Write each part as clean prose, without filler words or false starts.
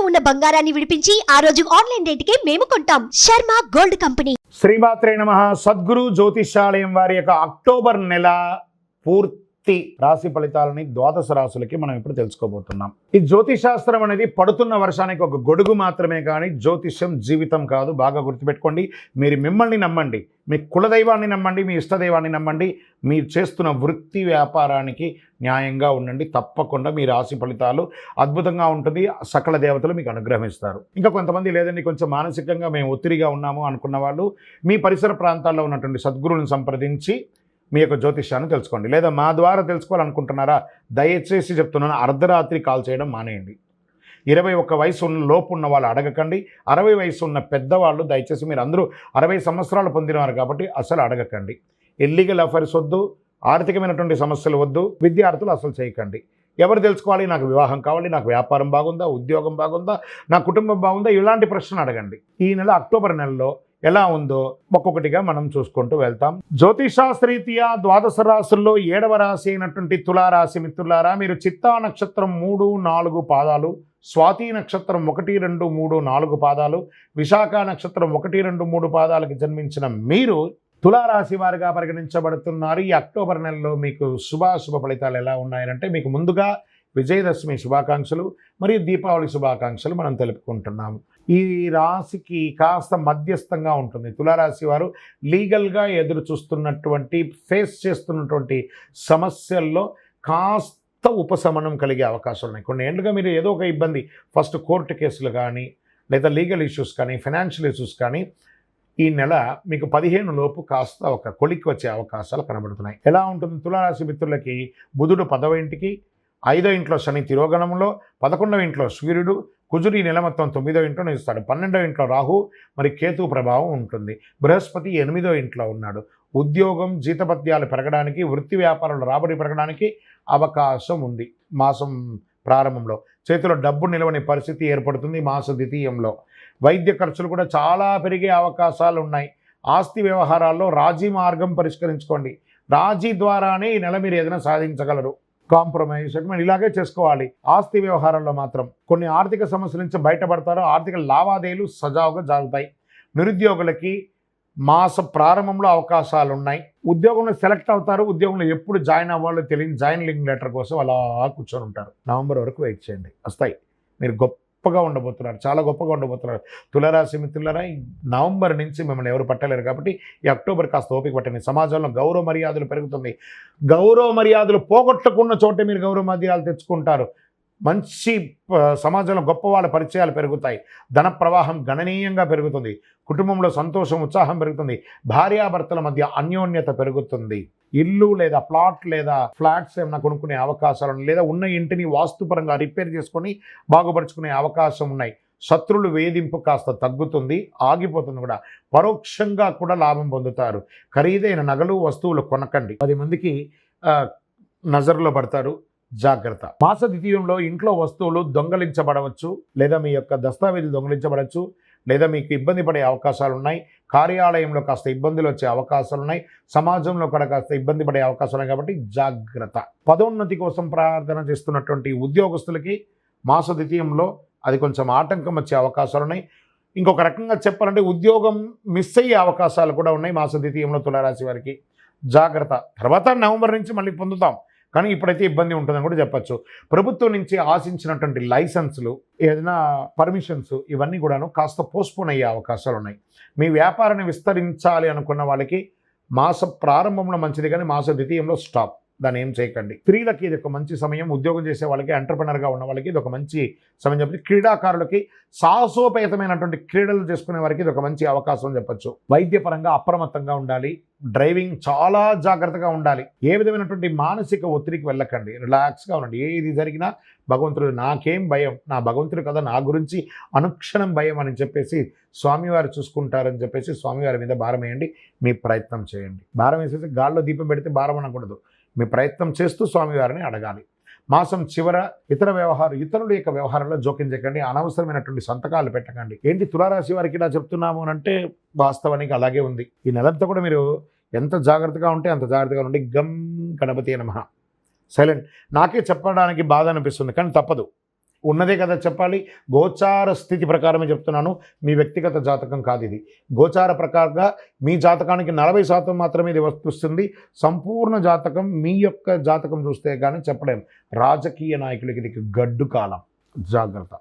తాకట్టులో ఉన్న బంగారాన్ని విడిపించి ఆ రోజు ఆన్లైన్ రేటుకే మేము కొంటాం. Sharma gold company. శ్రీమాత్రే నమః. సద్గురు జ్యోతిషాలయం వారి యొక్క అక్టోబర్ నెల పూర్తి రాశి ఫలితాలని ద్వాదశ రాశులకి మనం ఇప్పుడు తెలుసుకోబోతున్నాం. ఈ జ్యోతిషాస్త్రం అనేది పడుతున్న వర్షానికి ఒక గొడుగు మాత్రమే కానీ జ్యోతిష్యం జీవితం కాదు. బాగా గుర్తుపెట్టుకోండి. మీరు మిమ్మల్ని నమ్మండి, మీ కులదైవాన్ని నమ్మండి, మీ ఇష్టదైవాన్ని నమ్మండి. మీరు చేస్తున్న వృత్తి వ్యాపారానికి న్యాయంగా ఉండండి. తప్పకుండా మీ రాశి ఫలితాలు అద్భుతంగా ఉంటుంది. సకల దేవతలు మీకు అనుగ్రహిస్తారు. ఇంకా కొంతమంది లేదండి, కొంచెం మానసికంగా మేము ఒత్తిడిగా ఉన్నాము అనుకున్న వాళ్ళు మీ పరిసర ప్రాంతాల్లో ఉన్నటువంటి సద్గురువులను సంప్రదించి మీ యొక్క జ్యోతిష్యాన్ని తెలుసుకోండి. లేదా మా ద్వారా తెలుసుకోవాలనుకుంటున్నారా? దయచేసి చెప్తున్నాను, అర్ధరాత్రి కాల్ చేయడం మానేయండి. 21 వయసు లోపు ఉన్న వాళ్ళు అడగకండి. 60 వయసు ఉన్న పెద్దవాళ్ళు దయచేసి, మీరు అందరూ 60 సంవత్సరాలు పొందినవారు కాబట్టి అసలు అడగకండి. ఇల్లీగల్ అఫైర్స్ వద్దు, ఆర్థికమైనటువంటి సమస్యలు వద్దు, విద్యార్థులు అసలు చేయకండి. ఎవరు తెలుసుకోవాలి? నాకు వివాహం కావాలి, నాకు వ్యాపారం బాగుందా, ఉద్యోగం బాగుందా, నా కుటుంబం బాగుందా, ఇలాంటి ప్రశ్నలు అడగండి. ఈ నెల అక్టోబర్ నెలలో ఎలా ఉందో ఒక్కొక్కటిగా మనం చూసుకుంటూ వెళ్తాం. జ్యోతిషాస్త్రరీత్యా ద్వాదశ రాశుల్లో 7వ రాశి అయినటువంటి తులారాశి మిత్రులారా, మీరు చిత్తా నక్షత్రం 3, 4 పాదాలు, స్వాతి నక్షత్రం 1, 2, 3, 4 పాదాలు, విశాఖ నక్షత్రం 1, 2, 3 పాదాలకు జన్మించిన మీరు తులారాశి వారిగా పరిగణించబడుతున్నారు. ఈ అక్టోబర్ నెలలో మీకు శుభాశుభ ఫలితాలు ఎలా ఉన్నాయంటే, మీకు ముందుగా విజయదశమి శుభాకాంక్షలు మరియు దీపావళి శుభాకాంక్షలు మనం తెలుపుకుంటున్నాము. ఈ రాశికి కాస్త మధ్యస్థంగా ఉంటుంది. తులారాశి వారు లీగల్గా ఎదురు చూస్తున్నటువంటి, ఫేస్ చేస్తున్నటువంటి సమస్యల్లో కాస్త ఉపశమనం కలిగే అవకాశాలు ఉన్నాయి. కొన్ని ఏళ్ళుగా మీరు ఏదో ఒక ఇబ్బంది, ఫస్ట్ కోర్టు కేసులు కానీ, లేదా లీగల్ ఇష్యూస్ కానీ, ఫైనాన్షియల్ ఇష్యూస్ కానీ, ఈ నెల మీకు 15 లోపు కాస్త ఒక కొలిక్కి వచ్చే అవకాశాలు కనబడుతున్నాయి. ఎలా ఉంటుంది? తులారాశి మిత్రులకి బుధుడు 10వ ఇంటికి, 5వ ఇంట్లో శని తిరోగణంలో, 11వ ఇంట్లో సూర్యుడు, కుజుడు ఈ నెల మొత్తం 9వ ఇంట్లో నిలుస్తాడు. 12వ ఇంట్లో రాహు మరి కేతు ప్రభావం ఉంటుంది. బృహస్పతి 8వ ఇంట్లో ఉన్నాడు. ఉద్యోగం, జీతభత్యాలు పెరగడానికి, వృత్తి వ్యాపారాలు రాబడి పెరగడానికి అవకాశం ఉంది. మాసం ప్రారంభంలో చేతిలో డబ్బు నిలవని పరిస్థితి ఏర్పడుతుంది. మాస ద్వితీయంలో వైద్య ఖర్చులు కూడా చాలా పెరిగే అవకాశాలు ఉన్నాయి. ఆస్తి వ్యవహారాల్లో రాజీ మార్గం పరిష్కరించుకోండి. రాజీ ద్వారానే ఈ నెల మీరు ఏదైనా సాధించగలరు. కాంప్రమైజ్ ఇలాగే చేసుకోవాలి. ఆస్తి వ్యవహారాల్లో మాత్రం కొన్ని ఆర్థిక సమస్యల నుంచి బయటపడతారు. ఆర్థిక లావాదేవీలు సజావుగా జరుగుతాయి. నిరుద్యోగులకి మాస ప్రారంభంలో అవకాశాలు ఉన్నాయి. ఉద్యోగంలో సెలెక్ట్ అవుతారు. ఉద్యోగంలో ఎప్పుడు జాయిన్ అవ్వాలో తెలియని జాయినింగ్ లెటర్ కోసం అలా కూర్చొని ఉంటారు. నవంబర్ వరకు వెయిట్ చేయండి, వస్తాయి. మీరు గొప్పగా ఉండబోతున్నారు, చాలా గొప్పగా ఉండబోతున్నారు. తులారాశి మిత్రులారా, నవంబర్ నుంచి మిమ్మల్ని ఎవరు పట్టలేరు కాబట్టి ఈ అక్టోబర్ కాస్త ఓపిక పట్టండి. సమాజంలో గౌరవ మర్యాదలు పెరుగుతుంది. గౌరవ మర్యాదలు పోగొట్టుకున్న చోటే మీరు గౌరవ మర్యాదలు తెచ్చుకుంటారు. మంచి సమాజంలో గొప్ప వాళ్ళ పరిచయాలు పెరుగుతాయి. ధన ప్రవాహం గణనీయంగా పెరుగుతుంది. కుటుంబంలో సంతోషం, ఉత్సాహం పెరుగుతుంది. భార్యాభర్తల మధ్య అన్యోన్యత పెరుగుతుంది. ఇల్లు లేదా ప్లాట్ లేదా ఫ్లాట్స్ ఏమైనా కొనుక్కునే అవకాశాలు, లేదా ఉన్న ఇంటిని వాస్తుపరంగా రిపేర్ చేసుకొని బాగుపరుచుకునే అవకాశం ఉన్నాయి. శత్రువులు వేధింపు కాస్త తగ్గుతుంది, ఆగిపోతుంది కూడా. పరోక్షంగా కూడా లాభం పొందుతారు. ఖరీదైన నగలు, వస్తువులు కొనకండి. 10 మందికి నజర్లో పడతారు, జాగ్రత్త. మాస ద్వితీయంలో ఇంట్లో వస్తువులు దొంగలించబడవచ్చు, లేదా మీ యొక్క దస్తావేజులు దొంగలించబడవచ్చు, లేదా మీకు ఇబ్బంది పడే అవకాశాలు ఉన్నాయి. కార్యాలయంలో కాస్త ఇబ్బందులు వచ్చే అవకాశాలు ఉన్నాయి. సమాజంలో కూడా కాస్త ఇబ్బంది పడే అవకాశాలు ఉన్నాయి కాబట్టి జాగ్రత్త. పదోన్నతి కోసం ప్రార్థన చేస్తున్నటువంటి ఉద్యోగస్తులకి మాస ద్వితీయంలో అది కొంచెం ఆటంకం వచ్చే అవకాశాలు ఉన్నాయి. ఇంకొక రకంగా చెప్పాలంటే ఉద్యోగం మిస్ అయ్యే అవకాశాలు కూడా ఉన్నాయి మాస ద్వితీయంలో తులారాశి వారికి. జాగ్రత్త. తర్వాత నవంబర్ నుంచి మళ్ళీ పొందుతాం, కానీ ఇప్పుడైతే ఇబ్బంది ఉంటుందని కూడా చెప్పచ్చు. ప్రభుత్వం నుంచి ఆశించినటువంటి లైసెన్సులు, ఏదైనా పర్మిషన్స్, ఇవన్నీ కూడాను కాస్త పోస్ట్పోన్ అయ్యే అవకాశాలు ఉన్నాయి. మీ వ్యాపారాన్ని విస్తరించాలి అనుకున్న వాళ్ళకి మాస ప్రారంభంలో మంచిది, కానీ మాస ద్వితీయంలో స్టాప్. దాన్ని ఏం చేయకండి. స్త్రీలకి ఇది ఒక మంచి సమయం. ఉద్యోగం చేసే వాళ్ళకి, ఎంటర్ప్రెనర్గా ఉన్న వాళ్ళకి ఇది ఒక మంచి సమయం చెప్పి, క్రీడాకారులకి, సాహసోపేతమైనటువంటి క్రీడలు చేసుకునే వారికి ఇది ఒక మంచి అవకాశం చెప్పచ్చు. వైద్యపరంగా అప్రమత్తంగా ఉండాలి. డ్రైవింగ్ చాలా జాగ్రత్తగా ఉండాలి. ఏ విధమైనటువంటి మానసిక ఒత్తిడికి వెళ్ళకండి. రిలాక్స్గా ఉండండి. ఏది జరిగినా భగవంతుడు, నాకేం భయం, నా భగవంతుడు కదా నా గురించి అనుక్షణం భయం అని చెప్పేసి స్వామివారు చూసుకుంటారని చెప్పేసి స్వామివారి మీద భారం వేయండి. మీ ప్రయత్నం చేయండి. భారం వేసేసి గాల్లో దీపం పెడితే భారం అనకూడదు. మీ ప్రయత్నం చేస్తూ స్వామివారిని అడగాలి. మాసం చివర ఇతరుల యొక్క వ్యవహారంలో జోక్యం చేయకండి. అనవసరమైనటువంటి సంతకాలు పెట్టకండి. ఏంటి తులారాశి వారికి ఇలా చెప్తున్నాము అని అంటే వాస్తవానికి అలాగే ఉంది. ఈ నెలంతా కూడా మీరు ఎంత జాగ్రత్తగా ఉంటే అంత జాగ్రత్తగా ఉండి. గం గణపతి నమః. సైలెంట్. నాకే చెప్పడానికి బాధ అనిపిస్తుంది, కానీ తప్పదు. ఉన్నదే కదా చెప్పాలి. గోచార స్థితి ప్రకారమే చెప్తున్నాను, మీ వ్యక్తిగత జాతకం కాదు ఇది. గోచార ప్రకారంగా మీ జాతకానికి 40% మాత్రమే ఇది వస్తుంది. సంపూర్ణ జాతకం మీ యొక్క జాతకం చూస్తే కానీ చెప్పలేం. రాజకీయ నాయకులకి ఇది గడ్డు కాలం, జాగ్రత్త.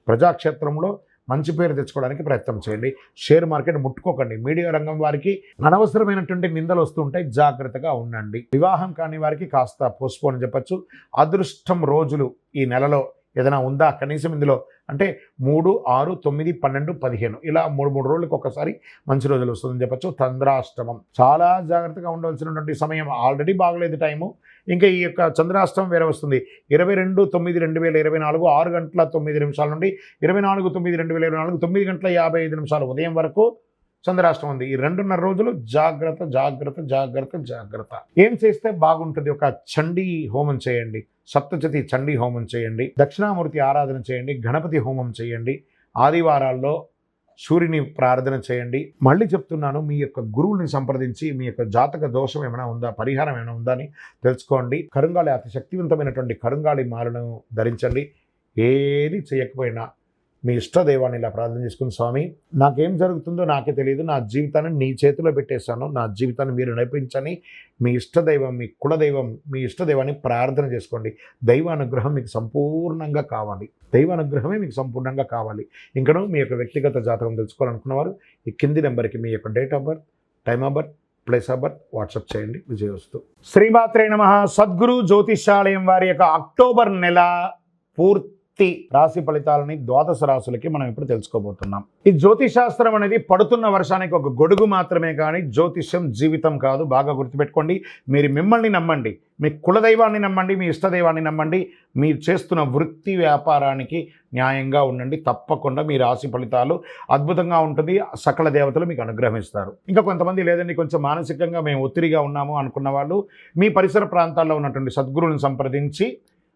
ప్రజాక్షేత్రంలో మంచి పేరు తెచ్చుకోవడానికి ప్రయత్నం చేయండి. Share market ముట్టుకోకండి. మీడియా రంగం వారికి అనవసరమైనటువంటి నిందలు వస్తుంటాయి, జాగ్రత్తగా ఉండండి. వివాహం కాని వారికి కాస్త పోస్ట్పోన్ చెప్పచ్చు. అదృష్టం రోజులు ఈ నెలలో ఏదైనా ఉందా కనీసం ఇందులో అంటే 3, 6, 9, 12, 15 ఇలా 3 రోజులకు ఒకసారి మంచి రోజులు వస్తుందని చెప్పచ్చు. చంద్రాష్టమం చాలా జాగ్రత్తగా ఉండవలసినటువంటి సమయం. ఆల్రెడీ బాగలేదు టైము, ఇంకా ఈ యొక్క చంద్రాష్టమం వేరే వస్తుంది. 22/9/2024 6 గంటల 9 నిమిషాల నుండి 24/9/2024 9 గంటల 55 నిమిషాలు ఉదయం వరకు చంద్రాష్టమం ఉంది. ఈ 2.5 రోజులు జాగ్రత్త జాగ్రత్త జాగ్రత్త జాగ్రత్త. ఏం చేస్తే బాగుంటుంది? ఒక చండీ హోమం చేయండి, సప్తశతి చండీ హోమం చేయండి, దక్షిణామూర్తి ఆరాధన చేయండి, గణపతి హోమం చేయండి, ఆదివారాల్లో సూర్యుని ప్రార్థన చేయండి. మళ్ళీ చెప్తున్నాను, మీ యొక్క గురువుని సంప్రదించి మీ యొక్క జాతక దోషం ఏమైనా ఉందా, పరిహారం ఏమైనా ఉందా అని తెలుసుకోండి. కరుంగాళి అతి శక్తివంతమైనటువంటి కరుంగాళి మాలను ధరించండి. ఏది చేయకపోయినా మీ ఇష్టదైవాన్ని ఇలా ప్రార్థన చేసుకుని, స్వామి నాకేం జరుగుతుందో నాకే తెలియదు, నా జీవితాన్ని నీ చేతిలో పెట్టేశాను, నా జీవితాన్ని మీరు నడిపించని మీ ఇష్టదైవం, మీ కులదైవం, మీ ఇష్టదైవాన్ని ప్రార్థన చేసుకోండి. దైవానుగ్రహం మీకు సంపూర్ణంగా కావాలి, దైవానుగ్రహమే మీకు సంపూర్ణంగా కావాలి. ఇంకనూ మీ యొక్క వ్యక్తిగత జాతకం తెలుసుకోవాలనుకున్నవారు ఈ కింది నెంబర్కి మీ యొక్క date of birth, time of birth, place of birth WhatsApp చేయండి. విజయవస్తు. శ్రీమాత్రే నమః. సద్గురు జ్యోతిష్యాలయం వారి యొక్క అక్టోబర్ నెల పూర్తి రాశి ఫలితాలని ద్వాదశ రాశులకి మనం ఇప్పుడు తెలుసుకోబోతున్నాం. ఈ జ్యోతిశాస్త్రం అనేది పడుతున్న వర్షానికి ఒక గొడుగు మాత్రమే, కానీ జ్యోతిష్యం జీవితం కాదు. బాగా గుర్తుపెట్టుకోండి. మీరు మిమ్మల్ని నమ్మండి, మీ కులదైవాన్ని నమ్మండి, మీ ఇష్టదైవాన్ని నమ్మండి. మీరు చేస్తున్న వృత్తి వ్యాపారానికి న్యాయంగా ఉండండి. తప్పకుండా మీ రాశి ఫలితాలు అద్భుతంగా ఉంటుంది. సకల దేవతలు మీకు అనుగ్రహిస్తారు. ఇంకా కొంతమంది లేదండి కొంచెం మానసికంగా మేము ఒత్తిడిగా ఉన్నాము అనుకున్న వాళ్ళు మీ పరిసర ప్రాంతాల్లో ఉన్నటువంటి సద్గురువుని సంప్రదించి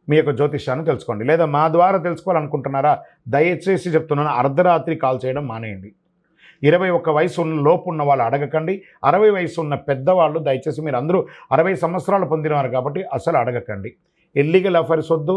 మీ యొక్క జ్యోతిష్యాన్ని తెలుసుకోండి. లేదా మా ద్వారా తెలుసుకోవాలనుకుంటున్నారా? దయచేసి చెప్తున్నాను, అర్ధరాత్రి కాల్ చేయడం మానేయండి. 21 వయసు లోపు ఉన్న వాళ్ళు అడగకండి. 60 వయసు ఉన్న పెద్దవాళ్ళు దయచేసి, మీరు అందరూ 60 సంవత్సరాలు పొందినవారు కాబట్టి అసలు అడగకండి. ఇల్లీగల్ అఫైర్స్ వద్దు,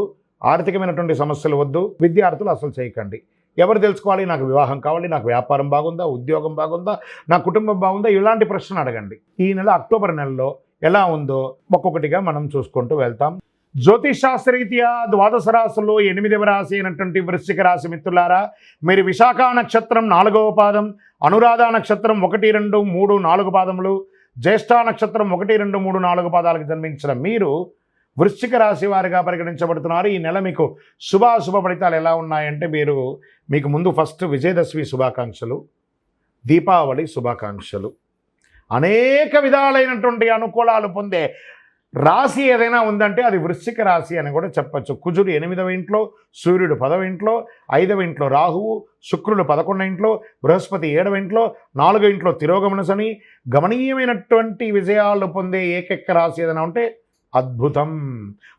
ఆర్థికమైనటువంటి సమస్యలు వద్దు, విద్యార్థులు అసలు చేయకండి. ఎవరు తెలుసుకోవాలి? నాకు వివాహం కావాలి, నాకు వ్యాపారం బాగుందా, ఉద్యోగం బాగుందా, నా కుటుంబం బాగుందా, ఇలాంటి ప్రశ్నలు అడగండి. ఈ నెల అక్టోబర్ నెలలో ఎలా ఉందో ఒక్కొక్కటిగా మనం చూసుకుంటూ వెళ్తాం. జ్యోతిషాస్త్రరీత్యా ద్వాదశ రాశుల్లో 8వ రాశి అయినటువంటి వృశ్చిక రాశి మిత్రులారా, మీరు విశాఖ నక్షత్రం 4వ పాదం, అనురాధ నక్షత్రం 1, 2, 3, 4 పాదములు, జ్యేష్ఠ నక్షత్రం 1, 2, 3, 4 పాదాలకు జన్మించిన మీరు వృశ్చిక రాశి వారిగా పరిగణించబడుతున్నారు. ఈ నెల మీకు శుభాశుభ ఫలితాలు ఎలా ఉన్నాయంటే, మీకు ముందు ఫస్ట్ విజయదశమి శుభాకాంక్షలు, దీపావళి శుభాకాంక్షలు. అనేక విధాలైనటువంటి అనుకూలాలు పొందే రాశి ఏదైనా ఉందంటే అది వృశ్చిక రాశి అని కూడా చెప్పచ్చు. కుజుడు 8వ ఇంట్లో, సూర్యుడు 10వ ఇంట్లో, 5వ ఇంట్లో రాహువు, శుక్రుడు 11వ ఇంట్లో, బృహస్పతి 7వ ఇంట్లో, 4వ ఇంట్లో తిరోగమన శని. గమనీయమైనటువంటి విజయాలు పొందే ఏకైక రాశి ఏదైనా ఉంటే అద్భుతం.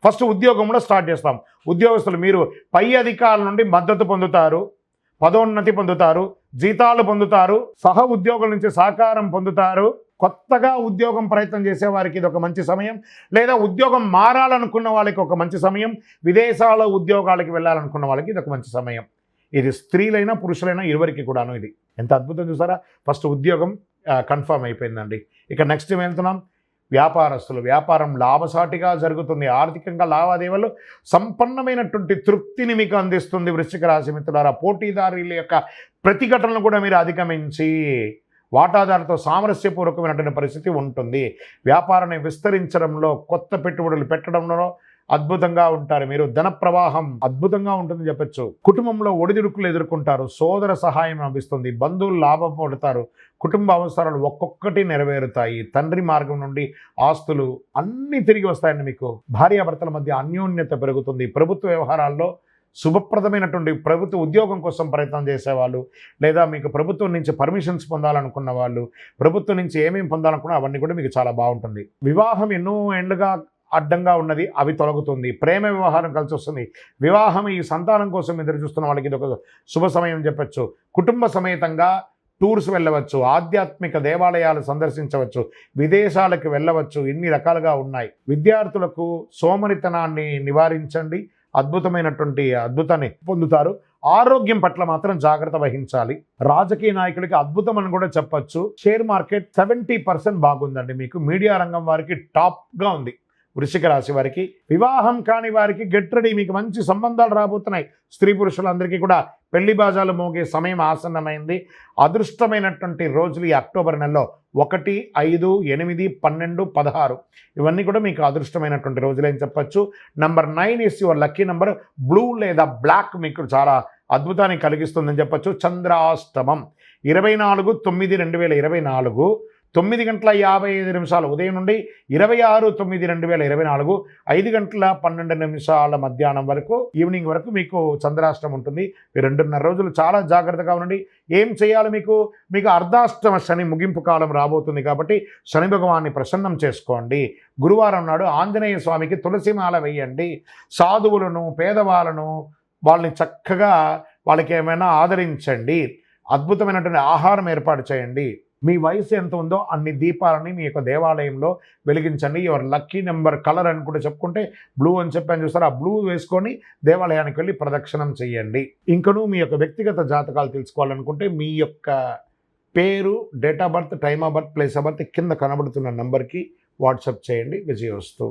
ఫస్ట్ ఉద్యోగంలో స్టార్ట్ చేస్తాం. ఉద్యోగస్తులు మీరు పై అధికారుల నుండి మద్దతు పొందుతారు, పదోన్నతి పొందుతారు, జీతాలు పొందుతారు, సహ ఉద్యోగుల నుంచి సహకారం పొందుతారు. కొత్తగా ఉద్యోగం ప్రయత్నం చేసే వారికి ఇది ఒక మంచి సమయం. లేదా ఉద్యోగం మారాలనుకున్న వాళ్ళకి ఒక మంచి సమయం. విదేశాల ఉద్యోగాలకి వెళ్ళాలనుకున్న వాళ్ళకి ఇది ఒక మంచి సమయం. ఇది స్త్రీలైనా పురుషులైనా ఇరువురికి కూడాను. ఇది ఎంత అద్భుతం చూసారా? ఫస్ట్ ఉద్యోగం కన్ఫర్మ్ అయిపోయిందండి. ఇక నెక్స్ట్ వెళ్తున్నాం. వ్యాపారస్తులు, వ్యాపారం లాభసాటిగా జరుగుతుంది. ఆర్థికంగా లావాదేవీలు సంపన్నమైనటువంటి తృప్తిని మీకు అందిస్తుంది. వృశ్చిక రాశి మిత్రులారా, పోటీదారుల యొక్క ప్రతిఘటనలు కూడా మీరు అధిగమించి వాటాదారుతో సామరస్యపూర్వకమైనటువంటి పరిస్థితి ఉంటుంది. వ్యాపారాన్ని విస్తరించడంలో, కొత్త పెట్టుబడులు పెట్టడంలో అద్భుతంగా ఉంటారు. మీరు ధన ప్రవాహం అద్భుతంగా ఉంటుందని చెప్పచ్చు. కుటుంబంలో ఒడిదుడుకులు ఎదుర్కొంటారు, సోదర సహాయం లభిస్తుంది, బంధువులు లాభపడతారు, కుటుంబ అవసరాలు ఒక్కొక్కటి నెరవేరుతాయి. తండ్రి మార్గం నుండి ఆస్తులు అన్నీ తిరిగి వస్తాయండి. మీకు భార్యాభర్తల మధ్య అన్యోన్యత పెరుగుతుంది. ప్రభుత్వ వ్యవహారాల్లో శుభప్రదమైనటువంటి ప్రభుత్వ ఉద్యోగం కోసం ప్రయత్నం చేసేవాళ్ళు, లేదా మీకు ప్రభుత్వం నుంచి పర్మిషన్స్ పొందాలనుకున్న వాళ్ళు, ప్రభుత్వం నుంచి ఏమేమి పొందాలనుకున్నా అవన్నీ కూడా మీకు చాలా బాగుంటుంది. వివాహం ఎన్నో ఏళ్ళుగా అడ్డంగా ఉన్నది, అవి తొలగుతుంది. ప్రేమ వ్యవహారం కలిసి వస్తుంది. వివాహం ఈ సంతానం కోసం ఎదురు చూస్తున్న వాళ్ళకి ఇది ఒక శుభ సమయం చెప్పచ్చు. కుటుంబ సమేతంగా టూర్స్ వెళ్ళవచ్చు, ఆధ్యాత్మిక దేవాలయాలు సందర్శించవచ్చు, విదేశాలకు వెళ్ళవచ్చు. ఇన్ని రకాలుగా ఉన్నాయి. విద్యార్థులకు సోమరితనాన్ని నివారించండి, అద్భుతాన్ని పొందుతారు. ఆరోగ్యం పట్ల మాత్రం జాగ్రత్త వహించాలి. రాజకీయ నాయకులకి అద్భుతం అని కూడా చెప్పొచ్చు. షేర్ మార్కెట్ 70% బాగుందండి. మీకు మీడియా రంగం వారికి టాప్గా ఉంది. వృశ్చిక రాశి వారికి, వివాహం కాని వారికి గెట్ రెడీ, మీకు మంచి సంబంధాలు రాబోతున్నాయి. స్త్రీ పురుషులందరికీ కూడా పెళ్లి బాజాలు మోగే సమయం ఆసన్నమైంది. అదృష్టమైనటువంటి రోజులు ఈ అక్టోబర్ నెలలో 1, 5, 8, 12, 16 ఇవన్నీ కూడా మీకు అదృష్టమైనటువంటి రోజులు అని చెప్పచ్చు. Number 9 is your lucky number. Blue లేదా బ్లాక్ మీకు చాలా అద్భుతాన్ని కలిగిస్తుందని చెప్పచ్చు. చంద్రాష్టమం 24/9/2024 9:55 ఉదయం నుండి 26/9/2024 5:12 మధ్యాహ్నం వరకు, ఈవినింగ్ వరకు మీకు చంద్రాష్టమం ఉంటుంది. ఈ 2.5 రోజులు చాలా జాగ్రత్తగా ఉండండి. ఏం చేయాలి? మీకు అర్ధాష్టమ శని ముగింపు కాలం రాబోతుంది కాబట్టి శని భగవాన్ని ప్రసన్నం చేసుకోండి. గురువారం నాడు ఆంజనేయ స్వామికి తులసిమాల వేయండి. సాధువులను, పేదవాళ్ళను వాళ్ళని చక్కగా వాళ్ళకి ఏమైనా ఆదరించండి. అద్భుతమైనటువంటి ఆహారం ఏర్పాటు చేయండి. మీ వయసు ఎంత ఉందో అన్ని దీపాలని మీ యొక్క దేవాలయంలో వెలిగించండి. యువర్ లక్కీ నెంబర్ కలర్ అని కూడా చెప్పుకుంటే బ్లూ అని చెప్పాను చూస్తారు. ఆ బ్లూ వేసుకొని దేవాలయానికి వెళ్ళి ప్రదక్షిణం చేయండి. ఇంకనూ మీ యొక్క వ్యక్తిగత జాతకాలు తెలుసుకోవాలనుకుంటే మీ యొక్క పేరు, date of birth, time of birth, place of birth కింద కనబడుతున్న నంబర్కి వాట్సాప్ చేయండి. విజయోస్తు.